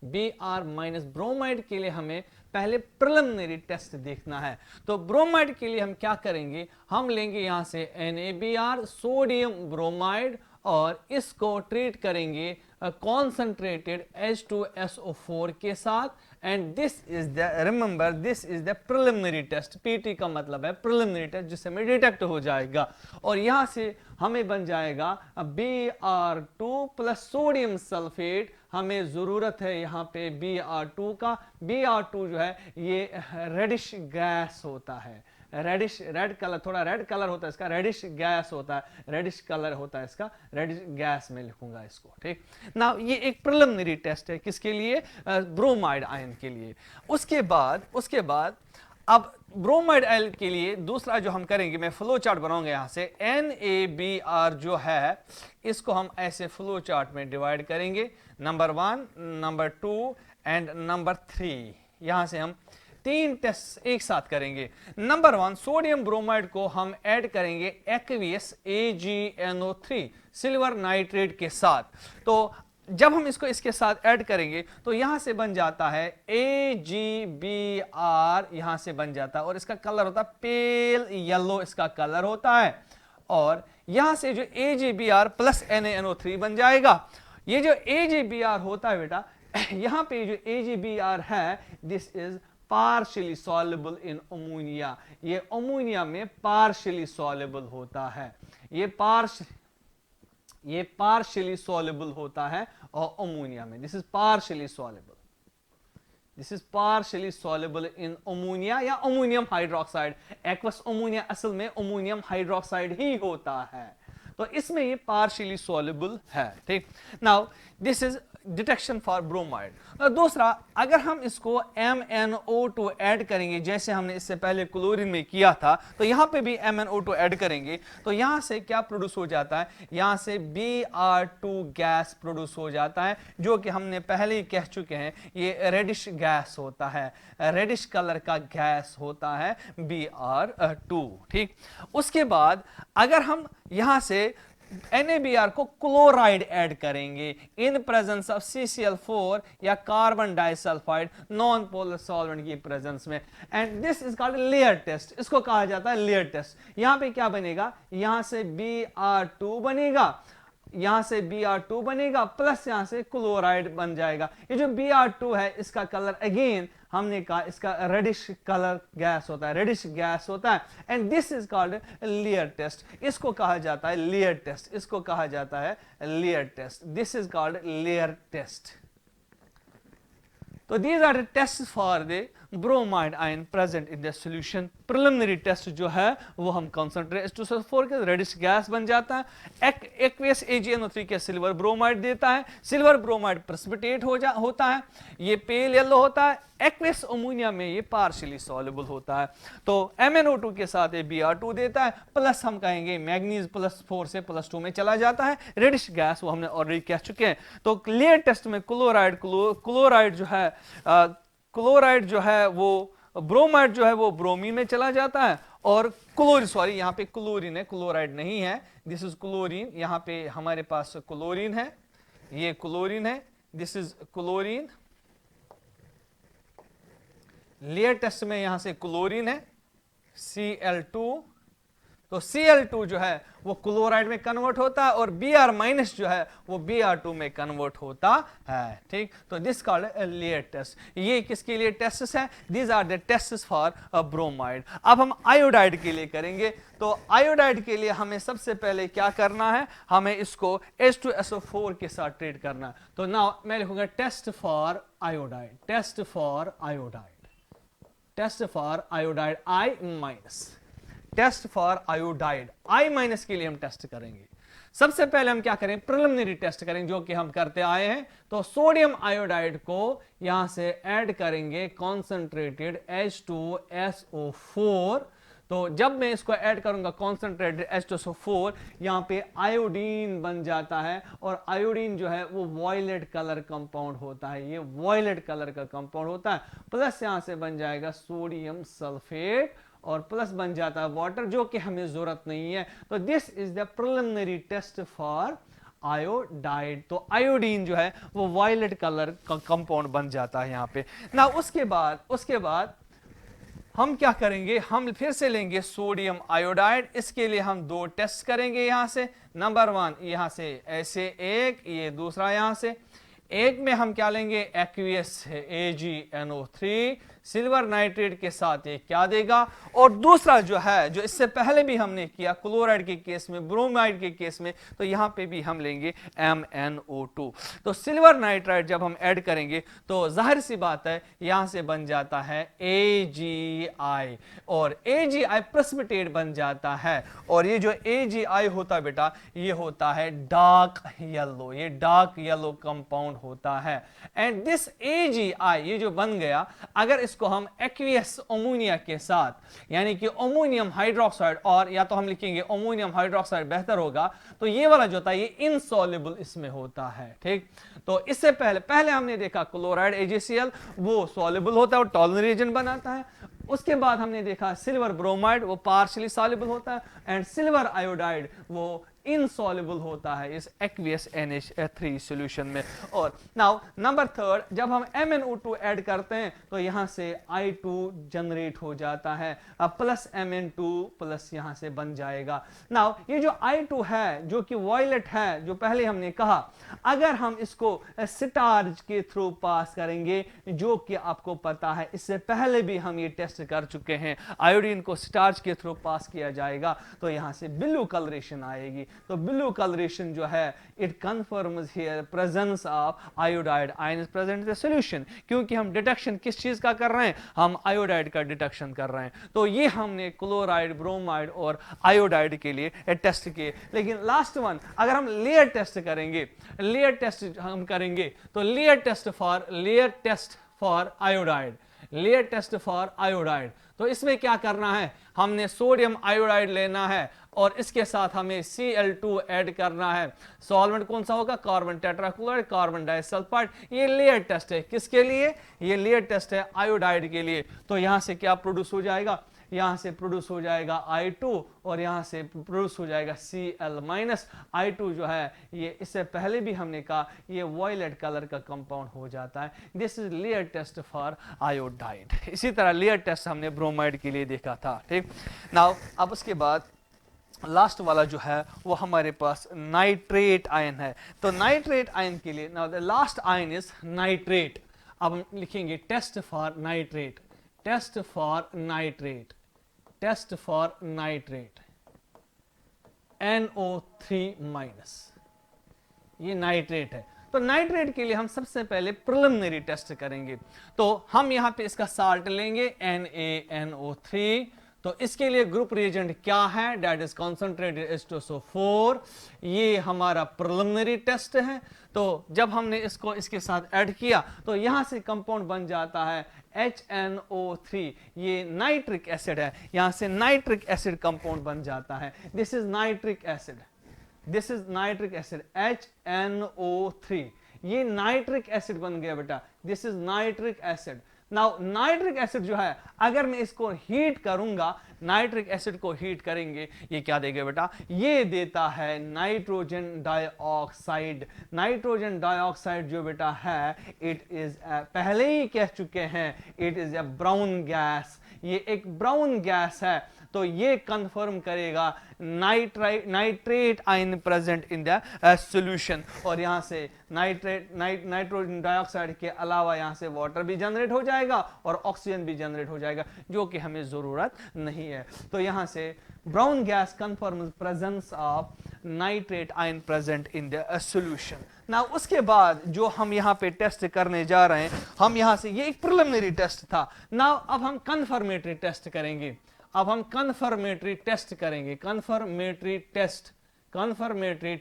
Br- bromide के लिए हमें पहले प्रिलिमिनरी टेस्ट देखना है। तो ब्रोमाइड के लिए हम क्या करेंगे, हम लेंगे यहां से NaBr सोडियम ब्रोमाइड, और इसको ट्रीट करेंगे कॉन्सेंट्रेटेड H2SO4 के साथ। And this is the, remember this is the preliminary test, PT का मतलब है प्रिलिमिनरी टेस्ट, जिससे हमें डिटेक्ट हो जाएगा। और यहां से हमें बन जाएगा Br2 प्लस सोडियम सल्फेट। हमें जरूरत है यहाँ पे Br2 का। Br2 जो है ये रेडिश गैस होता है, रेड कलर, थोड़ा रेड कलर होता है इसका, रेडिश गैस होता है, रेडिश कलर होता है इसका, रेडिश गैस में लिखूंगा इसको, ठीक ना। ये एक प्रिलिमिनरी टेस्ट है किसके लिए, ब्रोमाइड आयन के लिए। उसके बाद अब ब्रोमाइड आयन के लिए दूसरा जो हम करेंगे, मैं फ्लो चार्ट बनाऊंगा यहां से। NaBr जो है इसको हम ऐसे फ्लो चार्ट में डिवाइड करेंगे, नंबर 1, नंबर 2 एंड नंबर 3। यहां से हम 3 टेस्ट एक साथ करेंगे। नंबर 1, सोडियम ब्रोमाइड को हम ऐड करेंगे एक्वियस AgNO3 सिल्वर नाइट्रेट के साथ। तो जब हम इसको इसके साथ ऐड करेंगे तो यहां से बन जाता है AgBr, यहां से बन जाता है, और इसका कलर होता है पेल येलो, इसका कलर होता है। और यहां से जो AgBr प्लस NaNO3 बन जाएगा। ये जो AgBr होता है बेटा, यहां पे जो AgBr है, this is partially soluble in ammonia. ये अमोनिया में पार्शियली सॉल्युबल होता है, ये पार्शियली सॉल्युबल होता है और अमोनिया में this is partially soluble, this is partially soluble in ammonia या अमोनियम हाइड्रोक्साइड। एक्वस अमोनिया असल में अमोनियम हाइड्रोक्साइड ही होता है, तो इसमें ये पार्शियली सॉल्युबल है, ठीक। Now this is detection for bromide. दूसरा, अगर हम इसको MnO2 ऐड करेंगे, जैसे हमने इससे पहले क्लोरीन में किया था, तो यहां पे भी MnO2 ऐड करेंगे, तो यहां से क्या प्रोड्यूस हो जाता है, यहां से Br2 गैस प्रोड्यूस हो जाता है, जो कि हमने पहले ही कह चुके हैं, ये रेडिश गैस होता है, रेडिश कलर का गैस होता है Br2, ठीक। उसके बाद अगर हम यहां से NaBr को क्लोराइड ऐड करेंगे इन प्रेजेंस ऑफ CCl4 या carbon disulphide non polar solvent की प्रेजेंस में, and this is called layer test. इसको कहा जाता है लेयर टेस्ट। यहां पे क्या बनेगा, यहां से Br2 बनेगा, यहां से Br2 बनेगा, प्लस यहां से क्लोराइड बन जाएगा। ये जो Br2 है इसका कलर अगेन हमने कहा इसका रेडिश कलर गैस होता है, रेडिश गैस होता है, and this is called layer test. इसको कहा जाता है लेयर टेस्ट, इसको कहा जाता है layer test, this is called layer test. तो these are the tests for the bromide ion present in the solution। Preliminary test जो है वो हम कॉन्सेंट्रेट H2SO4 के रेडिश गैस बन जाता है, एक्वियस AgNO3 के सिल्वर ब्रोमाइड देता है, सिल्वर ब्रोमाइड प्रेसिपिटेट होता है, ये पेल येलो होता है, एक्वियस अमोनिया में ये पार्शियली सॉल्युबल होता है। तो MnO2 के साथ ये Br2 देता है, प्लस हम कहेंगे मैग्नीज +4 से +2 में चला जाता है, रेडिश गैस वो हमने ऑलरेडी कह चुके हैं। तो लेयर टेस्ट में क्लोराइड जो है वो ब्रोमाइड जो है वो ब्रोमीन में चला जाता है, और यहाँ पे क्लोरीन है, क्लोराइड नहीं है, दिस इज क्लोरीन। यहाँ पे हमारे पास क्लोरीन है, ये क्लोरीन है, this is chlorine, layer test में यहां से क्लोरीन है Cl2, तो Cl2 जो है वो क्लोराइड में कन्वर्ट होता है और Br माइनस जो है वो Br2 में कन्वर्ट होता है। ठीक, तो दिस कॉल्ड लेयर टेस्ट। ये किसके लिए टेस्ट है? These are the test for bromide. अब हम आयोडाइड के लिए करेंगे। तो आयोडाइड के लिए हमें सबसे पहले क्या करना है, हमें इसको H2SO4 के साथ ट्रीट करना है। तो नाउ मैं लिखूंगा test for iodide, test for iodide, test for iodide I minus, test for iodide I minus के लिए हम टेस्ट करेंगे। सबसे पहले हम क्या करें, प्रिलिमिनरी टेस्ट करेंगे जो कि हम करते आए हैं। तो सोडियम आयोडाइड को यहां से ऐड करेंगे कॉन्सेंट्रेटेड H2SO4। तो जब मैं इसको ऐड करूंगा कॉन्सेंट्रेटेड H2SO4, यहां पे आयोडीन बन जाता है और आयोडीन जो है वो वॉयलेट कलर कंपाउंड होता है, ये वॉयलेट कलर का कंपाउंड होता है। प्लस यहां से बन जाएगा सोडियम सल्फेट और प्लस बन जाता है वाटर, जो कि हमें जरूरत नहीं है। तो this is the preliminary test for iodide. तो आयोडीन जो है वो वायलेट कलर का कंपाउंड बन जाता है यहाँ पे ना। उसके बाद हम क्या करेंगे, हम फिर से लेंगे सोडियम आयोडाइड। इसके लिए हम दो टेस्ट करेंगे यहां से। नंबर 1 यहां से ऐसे एक, ये दूसरा यहां से। एक में हम क्या लेंगे, एक्वियस AgNO3 सिल्वर नाइट्रेट के साथ ये क्या देगा। और दूसरा जो है, जो इससे पहले भी हमने किया क्लोराइड के केस में, ब्रोमाइड के केस में, तो यहां पे भी हम लेंगे MnO2। तो सिल्वर नाइट्राइड जब हम ऐड करेंगे तो जाहिर सी बात है यहां से बन जाता है AgI और AgI प्रेसिपिटेट बन जाता है। और ये जो AgI होता है बेटा, ये होता है डार्क येलो, ये डार्क येलो कंपाउंड होता है। एंड दिस AgI ये जो बन गया, अगर इसको हम एक्वियस अमोनिया के साथ, यानी कि अमोनियम हाइड्रोक्साइड, और या तो हम लिखेंगे अमोनियम हाइड्रोक्साइड बेहतर होगा, तो ये वाला जो होता है ये इनसॉल्युबल इसमें होता है। ठीक, तो इससे पहले हमने देखा क्लोराइड AgCl वो सॉल्युबल होता है और टॉलरेंट रीजन बनाता है। उसके बाद हमने देखा सिल्वर ब्रोमाइड वो पार्शियली सॉल्युबल होता है एंड सिल्वर आयोडाइड वो इनसॉल्युबल होता है इस एक्वियस NH3 सॉल्यूशन में। और नाउ नंबर 3, जब हम MnO2 ऐड करते हैं तो यहां से I2 जनरेट हो जाता है, अब प्लस Mn2 प्लस यहां से बन जाएगा। नाउ ये जो I2 है जो कि वॉयलेट है, जो पहले हमने कहा, अगर हम इसको स्टार्च के थ्रू पास करेंगे, जो कि आपको पता है इससे पहले भी हम ये टेस्ट कर चुके हैं, आयोडीन को स्टार्च के थ्रू पास किया जाएगा तो यहां से ब्लू कलरेशन आएगी। तो ब्लू कलरेशन जो है it confirms here presence of iodide ion is present in the solution, क्योंकि हम डिटेक्शन किस चीज का कर रहे हैं, हम आयोडाइड का डिटेक्शन कर रहे हैं। तो ये हमने क्लोराइड, ब्रोमाइड और आयोडाइड के लिए टेस्ट किए। लेकिन लास्ट वन, अगर हम लेयर टेस्ट करेंगे, लेयर टेस्ट हम करेंगे तो layer test for iodide, layer test for iodide. तो इसमें क्या करना है, हमने सोडियम आयोडाइड लेना है और इसके साथ हमें Cl2 ऐड करना है। सॉल्वेंट कौन सा होगा, कार्बन टेट्राक्लोराइड, कार्बन डाइसल्फाइड। ये लेयर टेस्ट है, किसके लिए, ये लेयर टेस्ट है आयोडाइड के लिए। तो यहां से क्या प्रोड्यूस हो जाएगा, यहां से प्रोड्यूस हो जाएगा I2 और यहां से प्रोड्यूस हो जाएगा Cl-। I2 जो है ये इससे पहले भी हमने कहा ये वॉयलेट कलर का कंपाउंड हो जाता है। This is layer test for iodide. इसी तरह लेयर टेस्ट हमने ब्रोमाइड के लिए देखा था। ठीक, नाउ अब उसके बाद लास्ट वाला जो है वो हमारे पास नाइट्रेट आयन है। तो नाइट्रेट आयन के लिए now the last ion is nitrate. अब हम लिखेंगे test for nitrate, test for nitrate, test for nitrate NO3-, ये नाइट्रेट है। तो नाइट्रेट के लिए हम सबसे पहले प्रिलिमिनरी टेस्ट करेंगे। तो हम यहां पे इसका साल्ट लेंगे NaNO3। तो इसके लिए ग्रुप रिएजेंट क्या है, दैट इज कॉन्सेंट्रेटेड H2SO4। ये हमारा प्रिलिमिनरी टेस्ट है। तो जब हमने इसको इसके साथ ऐड किया तो यहां से कंपाउंड बन जाता है HNO3, ये नाइट्रिक एसिड है, यहां से नाइट्रिक एसिड कंपाउंड बन जाता है। This is nitric acid, this is nitric acid HNO3, ये नाइट्रिक एसिड बन गया बेटा, this is nitric acid. Now nitric acid जो है, अगर मैं इसको हीट करूंगा, नाइट्रिक एसिड को हीट करेंगे, ये क्या देगा बेटा, ये देता है नाइट्रोजन डाइऑक्साइड। नाइट्रोजन डाइऑक्साइड जो बेटा है, इट इज पहले ही कह चुके हैं, it is a brown gas, ये एक ब्राउन गैस है। तो ये कंफर्म करेगा nitrate ion present in the solution, और यहां से नाइट्रोजन डाइऑक्साइड के अलावा यहां से वाटर भी जनरेट हो जाएगा और ऑक्सीजन भी जनरेट हो जाएगा, जो कि हमें जरूरत नहीं है। तो यहां से brown gas confirms presence of nitrate ion present in the solution. ना उसके बाद जो हम यहाँ पे टेस्ट करने जा रहे हैं, हम यहाँ से, ये एक प्रिलिमिनरी टेस्ट था ना, अब हम कंफर्मेटरी टेस्ट करेंगे। अब हम कंफर्मेटरी टेस्ट करेंगे, confirmatory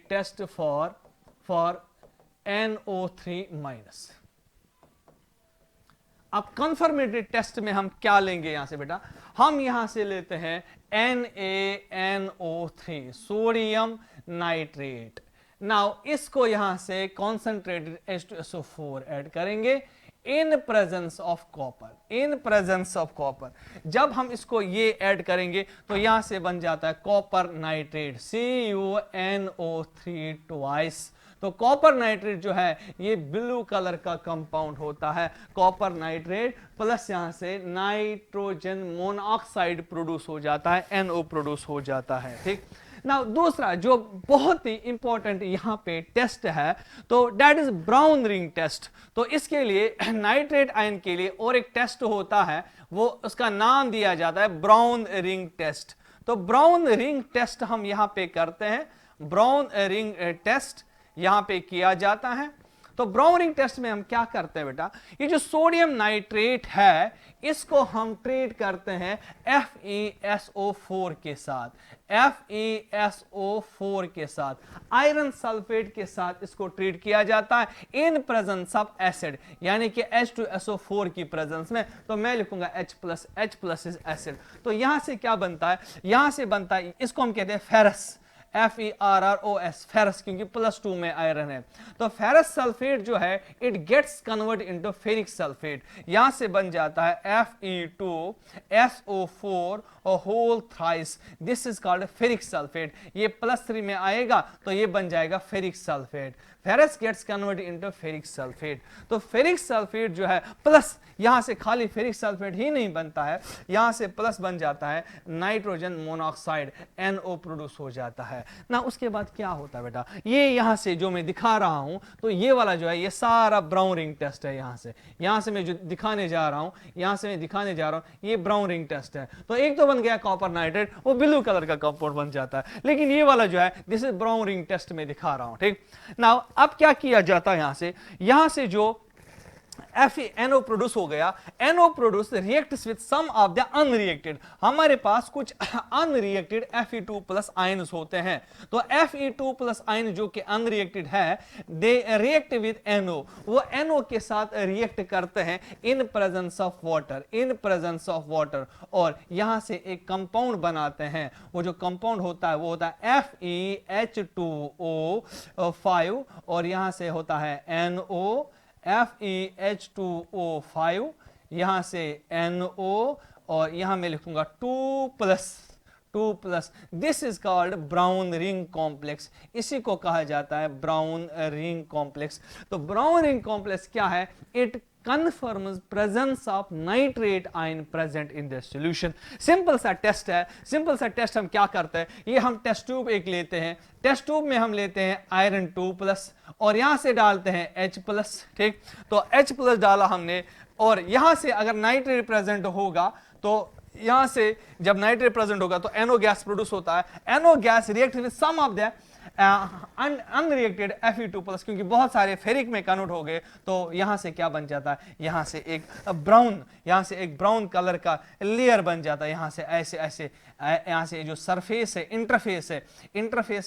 test for NO3 minus. अब कंफर्मेटरी टेस्ट में हम क्या लेंगे यहां से बेटा, हम यहां से लेते हैं NaNO3 सोडियम नाइट्रेट। नाउ इसको यहां से कॉन्सेंट्रेटेड H2SO4 ऐड करेंगे in presence of copper, in presence of copper. जब हम इसको ये ऐड करेंगे तो यहां से बन जाता है कॉपर नाइट्रेट, CuNO3 ट्वाइस। तो कॉपर नाइट्रेट जो है ये ब्लू कलर का कंपाउंड होता है, कॉपर नाइट्रेट प्लस यहां से नाइट्रोजन मोनोऑक्साइड प्रोड्यूस हो जाता है, NO प्रोड्यूस हो जाता है। ठीक, ना दूसरा जो बहुत ही इंपॉर्टेंट यहां पे टेस्ट है, तो that is brown ring test. तो इसके लिए नाइट्रेट आयन के लिए और एक टेस्ट होता है, वो उसका नाम दिया जाता है ब्राउन रिंग टेस्ट। तो ब्राउन रिंग टेस्ट हम यहां पे करते हैं, ब्राउन रिंग टेस्ट यहां पे किया जाता है। तो ब्राउन रिंग टेस्ट में हम क्या करते हैं बेटा, ये जो सोडियम नाइट्रेट है इसको हम ट्रीट करते हैं FeSO4 के साथ, FeSO4 के साथ, आयरन सल्फेट के साथ इसको ट्रीट किया जाता है इन प्रेजेंस ऑफ एसिड, यानी कि H2SO4 की प्रेजेंस में। तो मैं लिखूंगा H प्लस इज एसिड। तो यहां से क्या बनता है, यहां से बनता है, इसको हम कहते हैं फेरस, FeRROS, फेरस, क्योंकि +2 में आयरन है। तो फेरस सल्फेट जो है it gets convert into ferric sulphate, यहां से बन जाता है Fe2SO4 और whole thrice, this is called ferric sulphate. ये +3 में आएगा तो ये बन जाएगा ferric sulphate, ferrous gets convert into ferric sulphate. तो फेरिक सल्फेट जो है प्लस, यहां से खाली फेरिक सल्फेट ही नहीं बनता है, यहां से प्लस बन जाता है नाइट्रोजन मोनोऑक्साइड, NO प्रोड्यूस हो जाता है ना। उसके बाद क्या होता है बेटा, ये यहां से जो मैं दिखा रहा हूं, तो ये वाला जो है ये सारा ब्राउन रिंग टेस्ट है। यहां से मैं जो दिखाने जा रहा हूं, ये ब्राउन रिंग टेस्ट है। तो एक तो बन गया कॉपर नाइट्रेट, वो ब्लू कलर का कंपाउंड बन जाता है, लेकिन ये वाला जो है this is brown ring test में दिखा रहा हूं। ठीक, नाउ अब क्या किया जाता है, यहां से जो FeNO प्रोड्यूस हो गया, NO produce reacts with some of the unreacted. हमारे पास कुछ अनरिएक्टेड Fe2 प्लस आयन्स होते हैं। तो Fe2 प्लस आयन जो कि अनरिएक्टेड है, दे रिएक्ट विद NO, वो NO के साथ रिएक्ट करते हैं in presence of water, in presence of water, और यहां से एक कंपाउंड बनाते हैं। वो जो कंपाउंड होता है वो होता है FeH2O5, और यहां से होता है NO, FeH2O5, यहां से NO, और यहां मैं लिखूंगा 2 plus. This is called brown ring complex, इसी को कहा जाता है ब्राउन रिंग कॉम्प्लेक्स। तो ब्राउन रिंग कॉम्प्लेक्स क्या है, it confirms presence of nitrate ion present in the solution। Simple सा टेस्ट है, सिंपल सा टेस्ट हम क्या करते हैं, ये हम टेस्ट ट्यूब एक लेते हैं, टेस्ट ट्यूब में हम लेते हैं आयरन 2+, और यहां से डालते हैं H+। ठीक, तो H+ डाला हमने, और यहां से अगर नाइट्रेट प्रेजेंट होगा, तो यहां से जब नाइट्रेट प्रेजेंट होगा तो NO गैस प्रोड्यूस होता है। NO gas react with some of the unreacted Fe2+, क्योंकि बहुत सारे फेरिक में कन्वर्ट हो गए, तो यहां से क्या बन जाता है, यहां से एक ब्राउन कलर का लेयर बन जाता है, यहां से ऐसे यहाँ से जो सरफेस है, इंटरफेस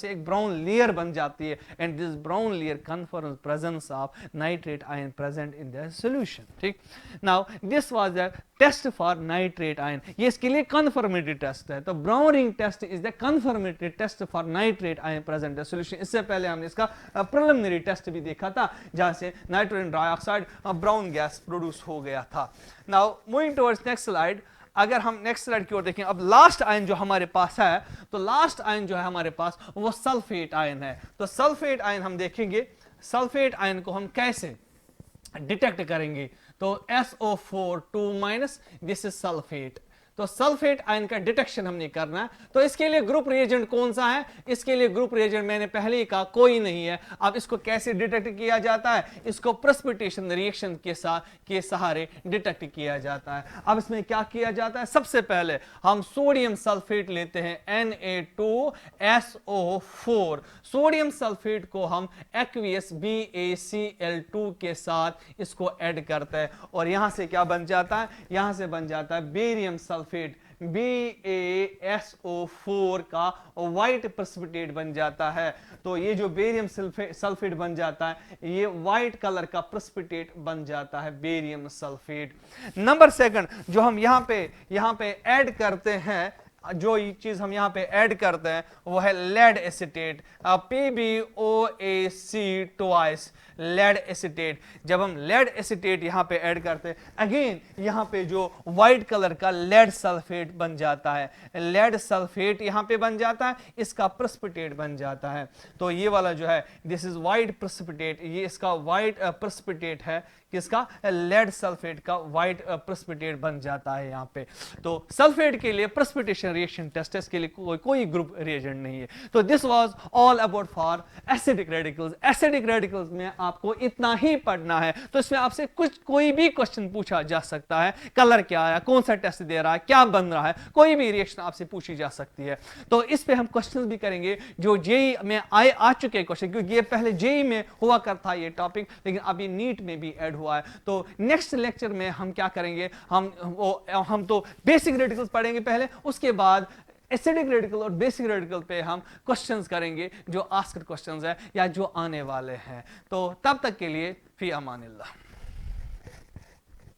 से एक ब्राउन लेयर बन जाती है, and this brown layer confirms presence of nitrate ion present in the solution. ठीक, now this was the test for nitrate ion, ये इसके लिए कन्फर्मेटरी टेस्ट है। तो brown ring test is the confirmatory test for nitrate ion present in solution. इससे पहले हमने इसका प्रिलिमिनरी टेस्ट भी देखा था, जहां से nitrogen dioxide brown gas produce हो गया था। Now moving towards next slide, अगर हम नेक्स्ट स्लाइड की ओर देखें, अब लास्ट आयन जो हमारे पास है, तो लास्ट आयन जो है हमारे पास वो सल्फेट आयन है। तो सल्फेट आयन हम देखेंगे, सल्फेट आयन को हम कैसे डिटेक्ट करेंगे। तो SO4 2-, दिस इज सल्फेट। तो सल्फेट आयन का डिटेक्शन हमने करना है, तो इसके लिए ग्रुप रिएजेंट कौन सा है, इसके लिए ग्रुप रिएजेंट मैंने पहले ही कहा कोई नहीं है। अब इसको कैसे डिटेक्ट किया जाता है, इसको प्रेसिपिटेशन रिएक्शन के सहारे डिटेक्ट किया जाता है। अब इसमें क्या किया जाता है, सबसे पहले हम सोडियम सल्फेट लेते हैं Na2SO4, सोडियम सल्फेट को हम एक्वियस BaCl2 के साथ इसको ऐड करते हैं, और यहां से क्या बन जाता है, यहां से बन जाता है बेरियम सल्फेट BaSO4 का व्हाइट प्रेसिपिटेट बन जाता है। तो ये जो बेरियम सल्फेट बन जाता है, ये व्हाइट कलर का प्रेसिपिटेट बन जाता है, बेरियम सल्फेट। नंबर सेकंड जो हम यहाँ पे ऐड करते हैं, जो चीज हम यहाँ पे ऐड करते हैं वो है lead acetate, PbOAc twice, lead acetate. जब हम लेड एसीटेट यहाँ पे ऐड करते हैं, अगेन यहाँ पे जो व्हाइट कलर का लेड सल्फेट बन जाता है, लेड सल्फेट यहाँ पे बन जाता है, इसका प्रेसिपिटेट बन जाता है। तो ये वाला जो है दिस इज व्हाइट प्रेसिपिटेट, ये इसका व्हाइट प्रेसिपिटेट है, किसका, लेड सल्फेट का व्हाइट प्रेसिपिटेट बन जाता है यहाँ पे। तो सल्फेट के लिए प्रेसिपिटेशन रिएक्शन टेस्ट, इसके लिए कोई ग्रुप रिएजेंट नहीं है। तो this was all about for acidic radicals. Acidic radicals में आपको इतना ही पढ़ना है। तो इसमें आपसे कोई भी क्वेश्चन पूछा जा सकता है, कलर क्या है, कौन सा टेस्ट दे रहा है, क्या बन रहा है, कोई भी रिएक्शन आपसे पूछी जा सकती है। तो इस पे हम क्वेश्चन भी करेंगे जो जेई में आ चुके क्वेश्चन, क्योंकि ये पहले जेई में हुआ करता ये टॉपिक, लेकिन अभी नीट में भी ऐड हुआ है। तो नेक्स्ट लेक्चर में हम क्या करेंगे, हम तो बेसिक रेडिकल्स पढ़ेंगे पहले, उसके बाद एसिडिक रेडिकल और बेसिक रेडिकल पे हम क्वेश्चंस करेंगे जो आस्क्ड क्वेश्चंस है या जो आने वाले हैं। तो तब तक के लिए फी अमानिल्लाह।